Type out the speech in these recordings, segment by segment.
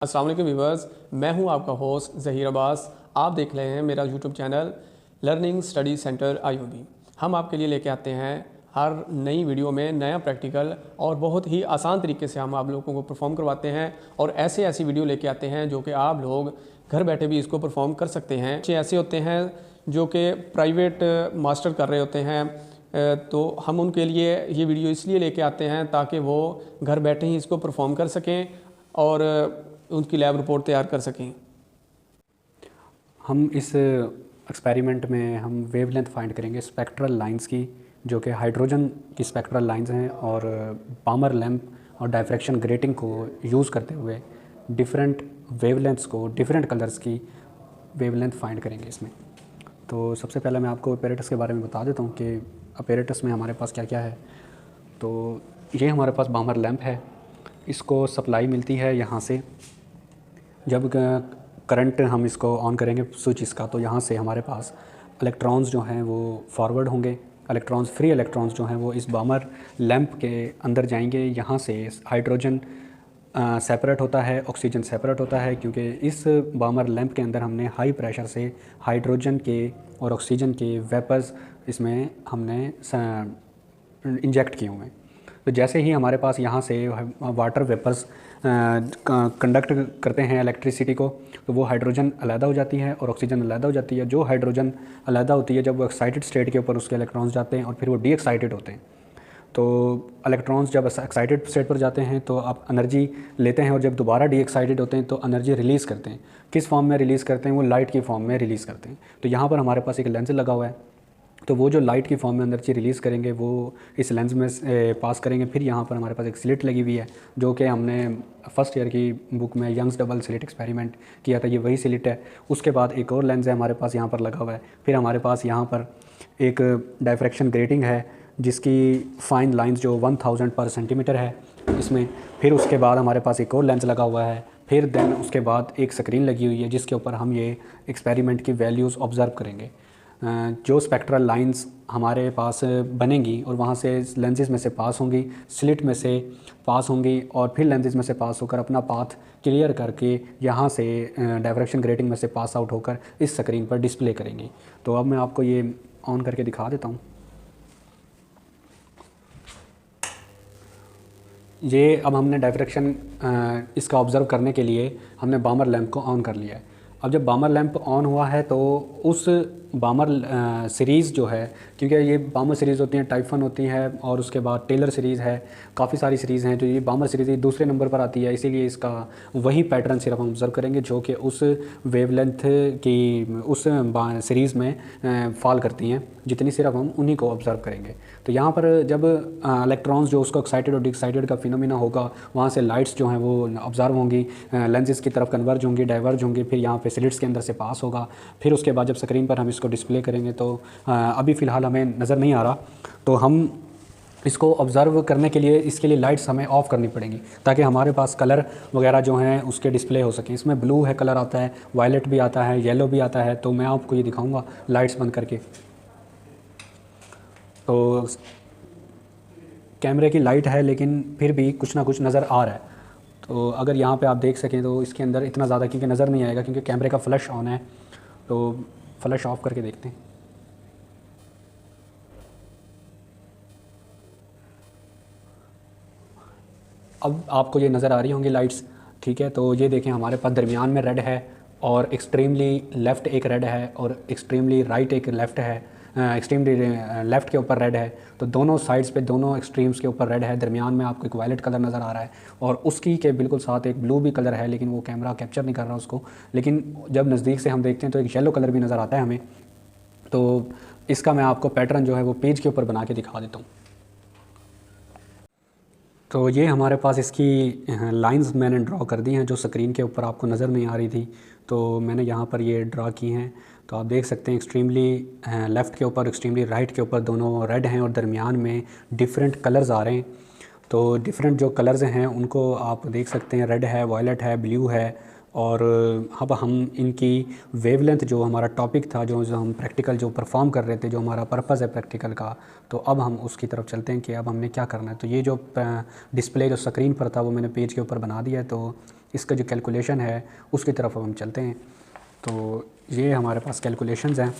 अस्सलाम वालेकुम व्यूअर्स, मैं हूं आपका होस्ट ज़हीर अब्बास। आप देख रहे हैं मेरा YouTube channel learning study centre IOB. हम आपके लिए लेके आते हैं हर नई वीडियो में नया प्रैक्टिकल और बहुत ही आसान तरीके से हम आप लोगों को परफॉर्म करवाते हैं और ऐसी वीडियो लेके आते हैं जो कि आप लोग घर बैठे भी इसको परफॉर्म कर सकते हैं। बच्चे ऐसे होते हैं जो कि प्राइवेट मास्टर कर रहे होते हैं, तो हम उनके लिए ये वीडियो इसलिए लेके आते हैं ताकि वो घर बैठे ही इसको परफॉर्म कर सकें और उनकी लैब रिपोर्ट तैयार कर सकें। हम इस एक्सपेरिमेंट में हम वेवलेंथ फाइंड करेंगे स्पेक्ट्रल लाइंस की, जो कि हाइड्रोजन की स्पेक्ट्रल लाइंस हैं, और बामर लैंप और डायफ्रैक्शन ग्रेटिंग को यूज़ करते हुए डिफरेंट वेवलेंथ्स को, डिफरेंट कलर्स की वेवलेंथ फाइंड करेंगे इसमें। तो सबसे पहले मैं आपको अपैरेटस के बारे में बता देता हूँ कि अपैरेटस में हमारे पास क्या क्या है। तो ये हमारे पास बामर लैंप है, इसको सप्लाई मिलती है यहाँ से। जब करंट हम इसको ऑन करेंगे स्विच इसका, तो यहाँ से हमारे पास इलेक्ट्रॉन्स जो हैं वो फॉरवर्ड होंगे। इलेक्ट्रॉन्स, फ्री इलेक्ट्रॉन्स जो हैं वो इस बामर लैंप के अंदर जाएंगे। यहाँ से हाइड्रोजन सेपरेट होता है, ऑक्सीजन सेपरेट होता है, क्योंकि इस बामर लैंप के अंदर हमने हाई प्रेशर से हाइड्रोजन के और ऑक्सीजन के वेपर्स इसमें हमने इंजेक्ट किए हुए हैं। तो जैसे ही हमारे पास यहाँ से वाटर वेपर्स कंडक्ट करते हैं इलेक्ट्रिसिटी को, तो वो हाइड्रोजन अलहदा हो जाती है और ऑक्सीजन अलहदा हो जाती है। जो हाइड्रोजन अलहदा होती है, जब वो एक्साइटेड स्टेट के ऊपर उसके इलेक्ट्रॉन्स जाते हैं और फिर वो डी एक्साइटेड होते हैं। तो इलेक्ट्रॉन्स जब एक्साइटेड स्टेट पर जाते हैं तो आप एनर्जी लेते हैं, और जब दोबारा डी एक्साइटेड होते हैं तो एनर्जी रिलीज़ करते हैं। किस फॉर्म में रिलीज़ करते हैं? वो लाइट की फॉर्म में रिलीज़ करते हैं। तो यहाँ पर हमारे पास एक लेंस लगा हुआ है, तो वो जो लाइट की फॉर्म में एनर्जी रिलीज़ करेंगे वो इस लेंस में पास करेंगे। फिर यहाँ पर हमारे पास एक स्लिट लगी हुई है, जो कि हमने फर्स्ट ईयर की बुक में यंग्स डबल स्लिट एक्सपेरिमेंट किया था, ये वही स्लिट है। उसके बाद एक और लेंस है हमारे पास यहाँ पर लगा हुआ है। फिर हमारे पास यहाँ पर एक डायफ्रैक्शन ग्रेटिंग है, जिसकी फाइन लाइंस जो 1000 पर सेंटीमीटर है इसमें। फिर उसके बाद हमारे पास एक और लेंस लगा हुआ है। फिर देन उसके बाद एक स्क्रीन लगी हुई है, जिसके ऊपर हम ये एक्सपेरिमेंट की वैल्यूज़ ऑब्ज़र्व करेंगे। जो स्पेक्ट्रल लाइंस हमारे पास बनेंगी और वहाँ से लेंसेज में से पास होंगी, स्लिट में से पास होंगी, और फिर लेंसेज में से पास होकर अपना पाथ क्लियर करके यहाँ से डायफ्रैक्शन ग्रेटिंग में से पास आउट होकर इस स्क्रीन पर डिस्प्ले करेंगी। तो अब मैं आपको ये ऑन करके दिखा देता हूँ। ये अब हमने डायफ्रैक्शन इसका ऑब्ज़र्व करने के लिए हमने बामर लैंप को ऑन कर लिया है। अब जब बामर लैंप ऑन हुआ है तो उस बामर सीरीज़ जो है, क्योंकि ये बामर सीरीज़ होती हैं, टाइफन होती है, और उसके बाद टेलर सीरीज़ है, काफ़ी सारी सीरीज़ हैं। जो ये बामर सीरीज़ दूसरे नंबर पर आती है, इसीलिए इसका वही पैटर्न सिर्फ हम ऑब्ज़र्व करेंगे जो कि उस वेवलेंथ की उस सीरीज़ में फॉल करती हैं, जितनी सिर्फ हम उन्हीं को ऑब्ज़र्व करेंगे। तो यहाँ पर जब इलेक्ट्रॉन्स जो उसको एक्साइटेड और डिक्साइटेड का फिनोमिना होगा, वहाँ से लाइट्स जो हैं वो ऑब्ज़र्व होंगी, लेंसेज की तरफ कन्वर्ज होंगी, डाइवर्ज होंगी, फिर यहाँ पे स्लिट्स के अंदर से पास होगा। फिर उसके बाद जब स्क्रीन पर हम इसको डिस्प्ले करेंगे, तो अभी फ़िलहाल हमें नज़र नहीं आ रहा, तो हम इसको ऑब्ज़र्व करने के लिए इसके लिए लाइट्स हमें ऑफ़ करनी पड़ेंगी, ताकि हमारे पास कलर वगैरह जो हैं उसके डिस्प्ले हो सकें। इसमें ब्लू है कलर आता है, वायलेट भी आता है, येलो भी आता है। तो मैं आपको ये दिखाऊँगा लाइट्स बंद करके। तो कैमरे की लाइट है, लेकिन फिर भी कुछ ना कुछ नज़र आ रहा है। तो अगर यहाँ पे आप देख सकें तो इसके अंदर इतना ज़्यादा क्योंकि नज़र नहीं आएगा, क्योंकि कैमरे का फ्लैश ऑन है। तो फ्लैश ऑफ करके देखते हैं। अब आपको ये नज़र आ रही होंगी लाइट्स, ठीक है। तो ये देखें, हमारे पास दरमियान में रेड है, और एक्सट्रीमली लेफ़्ट एक रेड है, और एक्सट्रीमली राइट एक लेफ़्ट है, एक्सट्रीमली लेफ़्ट के ऊपर रेड है। तो दोनों साइड्स पे, दोनों एक्सट्रीम्स के ऊपर रेड है। दरमियान में आपको एक वायलेट कलर नज़र आ रहा है, और उसकी के बिल्कुल साथ एक ब्लू भी कलर है, लेकिन वो कैमरा कैप्चर नहीं कर रहा उसको। लेकिन जब नज़दीक से हम देखते हैं तो एक येलो कलर भी नज़र आता है हमें। तो इसका मैं आपको पैटर्न जो है वो पेज के ऊपर बना के दिखा देता हूँ। तो ये हमारे पास इसकी लाइंस मैंने ड्रॉ कर दी हैं, जो स्क्रीन के ऊपर आपको नज़र नहीं आ रही थी, तो मैंने यहाँ पर ये ड्रा की हैं। तो आप देख सकते हैं एक्सट्रीमली लेफ़्ट के ऊपर, एक्सट्रीमली राइट के ऊपर दोनों रेड हैं, और दरमियान में डिफरेंट कलर्स आ रहे हैं। तो डिफरेंट जो कलर्स हैं उनको आप देख सकते हैं, रेड है, वायलेट है, ब्लू है। और अब हम इनकी वेवलेंथ, जो हमारा टॉपिक था, जो हम प्रैक्टिकल जो परफॉर्म कर रहे थे, जो हमारा पर्पज़ है प्रैक्टिकल का, तो अब हम उसकी तरफ चलते हैं कि अब हमने क्या करना है। तो ये जो डिस्प्ले जो स्क्रीन पर था वो मैंने पेज के ऊपर बना दिया है। तो इसका जो कैलकुलेशन है उसकी तरफ हम चलते हैं। तो ये हमारे पास कैलकुलेशंस हैं।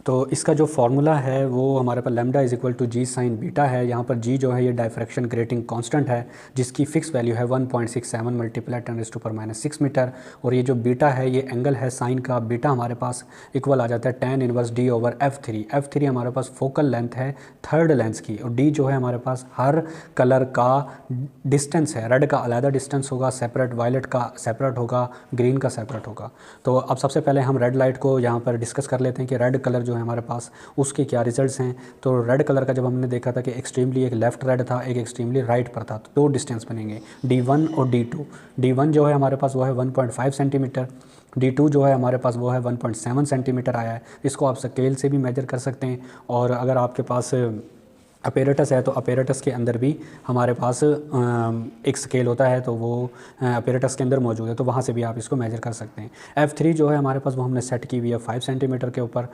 तो इसका जो फार्मूला है वो हमारे पास lambda is equal to ji sine beta है। यहाँ पर जी जो है ये डायफ्रैक्शन ग्रेटिंग कांस्टेंट है जिसकी फ़िक्स वैल्यू है 1.67 मल्टीप्लाई 10⁻⁻⁶ मीटर। और ये जो बीटा है ये एंगल है साइन का। बीटा हमारे पास इक्वल आ जाता है tan inverse d over f3। f3 हमारे पास फोकल लेंथ है थर्ड लेंस की, और d जो है हमारे पास हर कलर का डिस्टेंस है। रेड का अलग डिस्टेंस होगा सेपरेट, वायलेट का सेपरेट होगा, ग्रीन का सेपरेट होगा। तो अब सबसे पहले हम रेड लाइट को यहाँ पर डिस्कस कर लेते हैं कि रेड कलर जो है हमारे पास उसके क्या रिजल्ट्स हैं। तो रेड कलर का जब हमने देखा था कि एक्सट्रीमली एक लेफ्ट रेड था, एक एक्सट्रीमली राइट पर था, तो दो डिस्टेंस बनेंगे D1 और D2। D1 जो है हमारे पास वो है 1.5 सेंटीमीटर, D2 जो है हमारे पास वो है 1.7 सेंटीमीटर आया है। इसको आप स्केल से भी मेजर कर सकते हैं, और अगर आपके पास अपैरेटस है तो अपैरेटस के अंदर भी हमारे पास एक स्केल होता है, तो वो अपैरेटस के अंदर मौजूद है, तो वहाँ से भी आप इसको मेजर कर सकते हैं। F3 जो है हमारे पास वो हमने सेट की हुई है 5 सेंटीमीटर के ऊपर।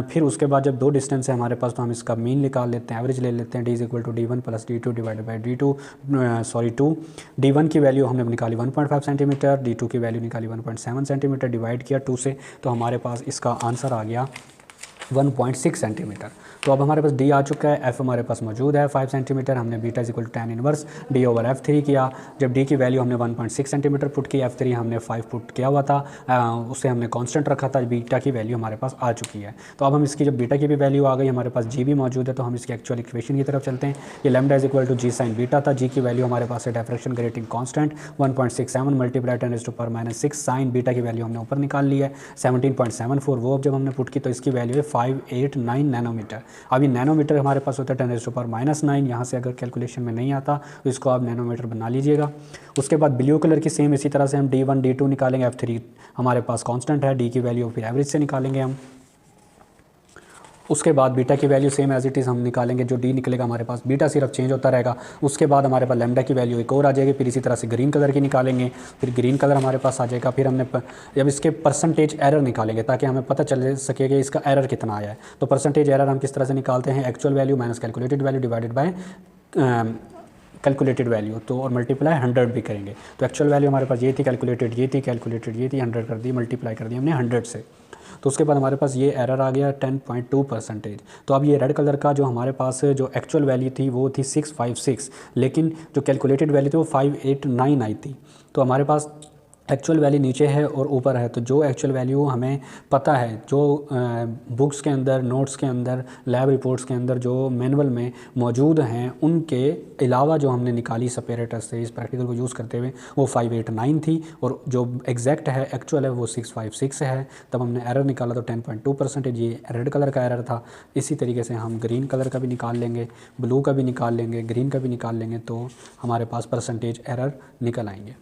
फिर उसके बाद जब दो डिस्टेंस है हमारे पास तो हम इसका मीन निकाल लेते हैं, एवरेज ले लेते हैं। D is equal to D1 plus D2 divided by D2 D1 की वैल्यू हमने निकाली 1.5 सेंटीमीटर, D2 की वैल्यू निकाली 1.7 सेंटीमीटर, डिवाइड किया 2 से, तो हमारे पास इसका आंसर आ गया 1.6 सेंटीमीटर। तो अब हमारे पास D आ चुका है, F हमारे पास मौजूद है 5 सेंटीमीटर। हमने beta is equal to tan inverse D over F3 किया। जब D की वैल्यू हमने 1.6 सेंटीमीटर पुट की, F3 हमने 5 पुट किया हुआ था, उसे हमने कांस्टेंट रखा था। बीटा की वैल्यू हमारे पास आ चुकी है। तो अब हम इसकी जब बीटा की भी वैल्यू आ गई, हमारे पास G भी मौजूद है, तो हम इसकी एक्चुअल इक्वेशन की तरफ चलते हैं। ये lambda is equal to ji sine beta था। G की वैल्यू हमारे पास है diffraction grating constant 1.67 multiply 10⁻⁻⁶। Sine beta की वैल्यू हमने ऊपर निकाल ली है 17.74। वो अब जब हमने पुट की तो इसकी वैल्यू है 589 नैनोमीटर। अब ये नैनोमीटर हमारे पास होता है 10⁻⁹। यहाँ से अगर कैलकुलेशन में नहीं आता तो इसको आप नैनोमीटर बना लीजिएगा। उसके बाद ब्लू कलर की सेम इसी तरह से हम D1 D2 निकालेंगे। F3 हमारे पास कांस्टेंट है, D की वैल्यू फिर एवरेज से निकालेंगे हम। उसके बाद बीटा की value same as it is हम निकालेंगे। जो D निकलेगा हमारे पास, बीटा सिर्फ चेंज होता रहेगा। उसके बाद हमारे पास लैम्डा की वैल्यू एक और आ जाएगी। फिर इसी तरह से ग्रीन कलर की निकालेंगे, फिर ग्रीन कलर हमारे पास आ जाएगा। फिर हमने जब इसके परसेंटेज एरर निकालेंगे ताकि हमें पता चल सके कि इसका एरर कितना आया है। तो परसेंटेज एरर हम किस तरह से निकालते हैं, actual value minus calculated value divided by calculated value, तो और मल्टीप्लाई 100 भी करेंगे। तो एक्चुअल वैल्यू हमारे पास ये थी, कैलकुलेटेड ये थी, कैलकुलेटेड ये थी, 100 कर दी, मल्टीप्लाई कर दी हमने 100 से। तो उसके बाद हमारे पास ये एरर आ गया 10.2%। तो अब ये रेड कलर का जो हमारे पास जो एक्चुअल वैल्यू थी वो थी 656, लेकिन जो कैलकुलेटेड वैल्यू थी वो 589 आई थी। तो हमारे पास एक्चुअल वैल्यू नीचे है और ऊपर है। तो जो एक्चुअल वैल्यू हमें पता है, जो बुक्स के अंदर, नोट्स के अंदर, लैब रिपोर्ट्स के अंदर जो मैनुअल में मौजूद हैं, उनके अलावा जो हमने निकाली सेपरेटर्स से इस प्रैक्टिकल को यूज़ करते हुए, वो 589 थी, और जो एग्जैक्ट है एक्चुअल है वो 656 है। तब हमने एरर निकाला तो 10.2%। ये रेड कलर का एरर था। इसी तरीके से हम ग्रीन कलर का भी निकाल लेंगे, ब्लू का भी निकाल लेंगे, ग्रीन का भी निकाल लेंगे, तो हमारे पास परसेंटेज एरर निकल आएंगे।